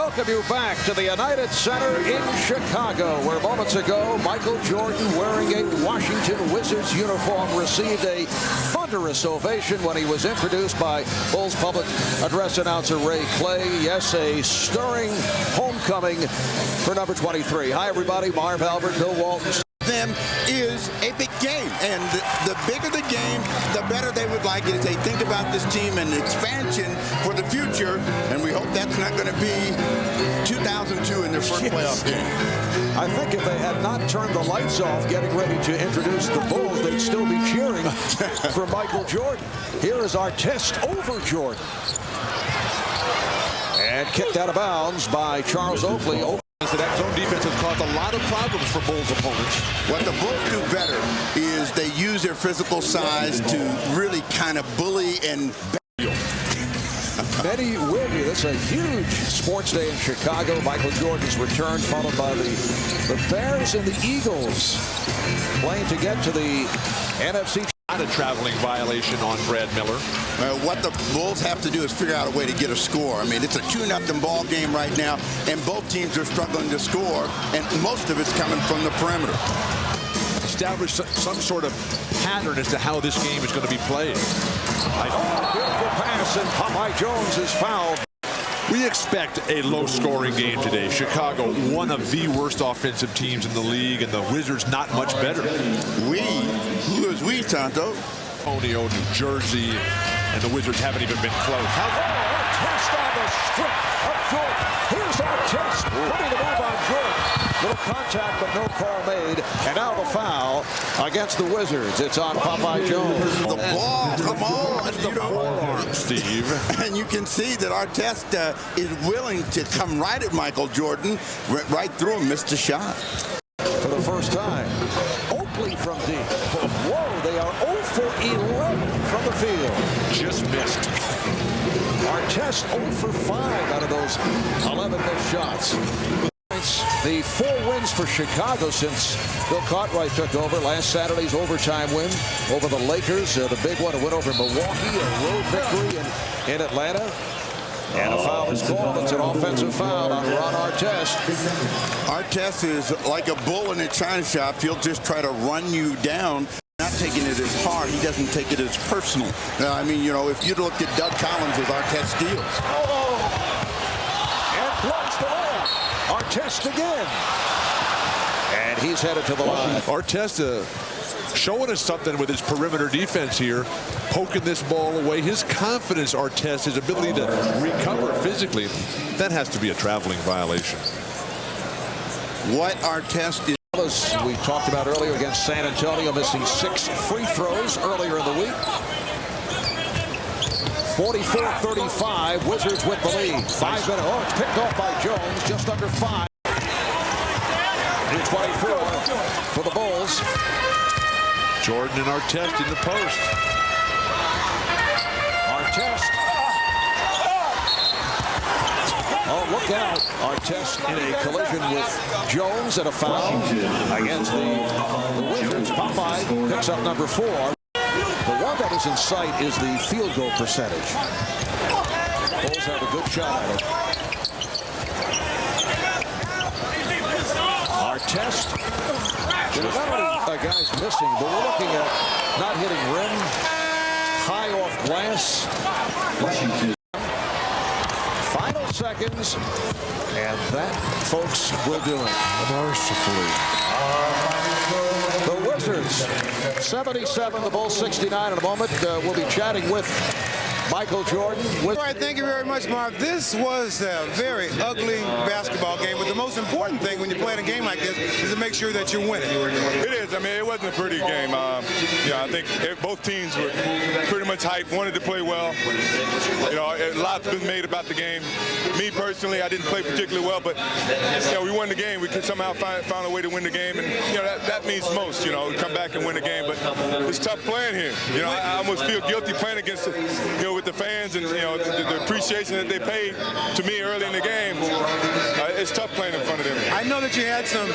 welcome you back to the United Center in Chicago, where moments ago, Michael Jordan, wearing a Washington Wizards uniform, received a thunderous ovation when he was introduced by Bulls public address announcer Ray Clay. Yes, a stirring homecoming for number 23. Hi, everybody. Marv Albert, Bill Walton. Them is a big game, and the bigger the game, the better they would like it as they think about this team and expansion for the future. And we hope that's not going to be 2002 in their first playoff game. I think if they had not turned the lights off getting ready to introduce the Bulls, they'd still be cheering for Michael Jordan. Here is Artest over Jordan, and kicked out of bounds by Charles Oakley. That zone defense has caused a lot of problems for Bulls opponents. What the Bulls do better is they use their physical size to really kind of bully and Many will be. It's a huge sports day in Chicago. Michael Jordan's return, followed by the Bears and the Eagles playing to get to the NFC. Not a traveling violation on Brad Miller. What the Bulls have to do is figure out a way to get a score. I mean, it's a 2-0 ball game right now, and both teams are struggling to score, and most of it's coming from the perimeter. Establish some sort of pattern as to how this game is going to be played. Beautiful pass, and Popeye Jones is fouled. We expect a low-scoring game today. Chicago, one of the worst offensive teams in the league, and the Wizards not much better. Who is we, Tonto? Antonio, New Jersey, and the Wizards haven't even been close. Artest on the strip of Jordan. Here's Artest putting the move on Jordan. Little contact, but no call made. And now the foul against the Wizards. It's on Popeye Jones. The ball, come on. The forearm, Steve. And you can see that Artest is willing to come right at Michael Jordan, right through him, missed a shot. For the first time, Oakley from deep. Whoa, they are 0 for 11 from the field. Just missed. Artest 0 for 5 out of those 11 missed shots. The 4 wins for Chicago since Bill Cartwright took over. Last Saturday's overtime win over the Lakers. The big one, a win over Milwaukee, a road victory in Atlanta. And a foul is called. It's an offensive foul on Ron Artest. Artest is like a bull in a china shop. He'll just try to run you down. Not taking it as hard. He doesn't take it as personal. I mean, you know, if you looked at Doug Collins with Artest steals. And blocks the ball. Artest again. And he's headed to the line. Artest showing us something with his perimeter defense here, poking this ball away. His confidence, Artest, his ability to recover physically, that has to be a traveling violation. What Artest is. We talked about earlier against San Antonio, missing 6 free throws earlier in the week. 44-35, Wizards with the lead. 5 minutes. Oh, it's picked off by Jones, just under 5. 24 for the Bulls. Jordan and Artest in the post. Artest. Oh, look out. Artest in a collision with Jones and a foul against the Wizards. Popeye picks up number 4. The one that is in sight is the field goal percentage. Bulls have a good shot at it. Artest. There's not many guys missing, but we're looking at not hitting rim, high off glass. Final seconds, and that, folks, will do it. Mercifully. The Wizards, 77, the Bulls 69. In a moment, we'll be chatting with Michael Jordan. All right, thank you very much, Mark. This was a very ugly basketball game, but the most important thing when you're playing a game like this is to make sure that you're winning. It is. I mean, it wasn't a pretty game. Yeah, I think both teams were pretty much hyped, wanted to play well. You know, a lot's been made about the game. Me personally, I didn't play particularly well, but you know, we won the game. We could somehow find a way to win the game, and you know that means most. You know, come back and win the game, but it's tough playing here. You know, I almost feel guilty playing against with the fans and you know the appreciation that they paid to me early in the game. it's tough playing in front of them. I know that you had some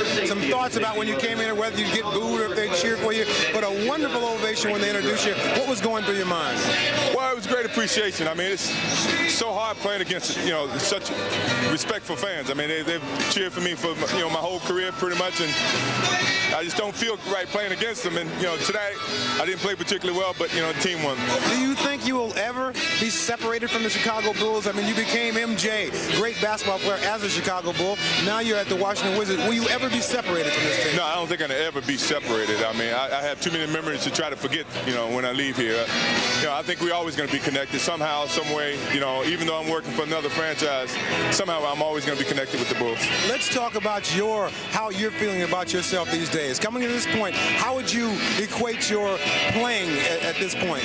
thoughts about when you came in, whether you'd get booed or if they'd cheer for you, but a wonderful ovation when they introduced you. What was going through your mind? Well, it was great appreciation. I mean, it's so hard playing against, such respectful fans. I mean, they've cheered for me for, my whole career pretty much, and I just don't feel right playing against them. And, today I didn't play particularly well, but, the team won. Do you think you will ever be separated from the Chicago Bulls? I mean, you became MJ, great basketball player as a Chicago Bull. Now you're at the Washington Wizards. Will you ever be separated from this team? No, I don't think I'm going to ever be separated. I mean, I have too many memories to try to forget, when I leave here. I think we're always going to be connected somehow, some way. Even though I'm working for another franchise, somehow I'm always going to be connected with the Bulls. Let's talk about how you're feeling about yourself these days. Coming to this point, how would you equate your playing at this point?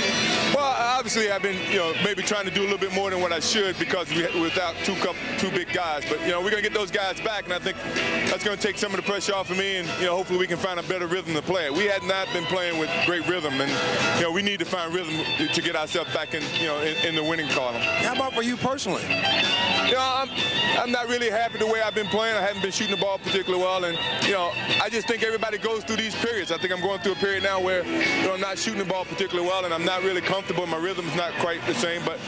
Well, obviously I've been, maybe trying to do a little bit more than what I should because without two big guys. But, we're going to get those guys back, and I think that's going to take some of the pressure off of me, and, hopefully we can find a better rhythm to play. We had not been playing with great rhythm, and, we need to find rhythm to get ourselves back in, in the winning column. How about for you personally? I'm not really happy the way I've been playing. I haven't been shooting the ball particularly well, and, I just think everybody goes through these periods. I think I'm going through a period now where, I'm not shooting the ball particularly well, and I'm not really comfortable. My rhythm's not quite the same, but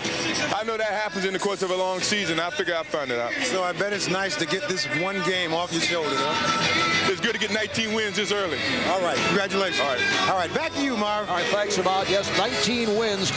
I know that happens in the course of a long season. I figure I'll find it out. So I bet it's nice to get this one game off your shoulders, huh? It's good to get 19 wins this early. All right, congratulations. All right, back to you, Marv. All right, thanks, Ahmad. Yes, 19 wins.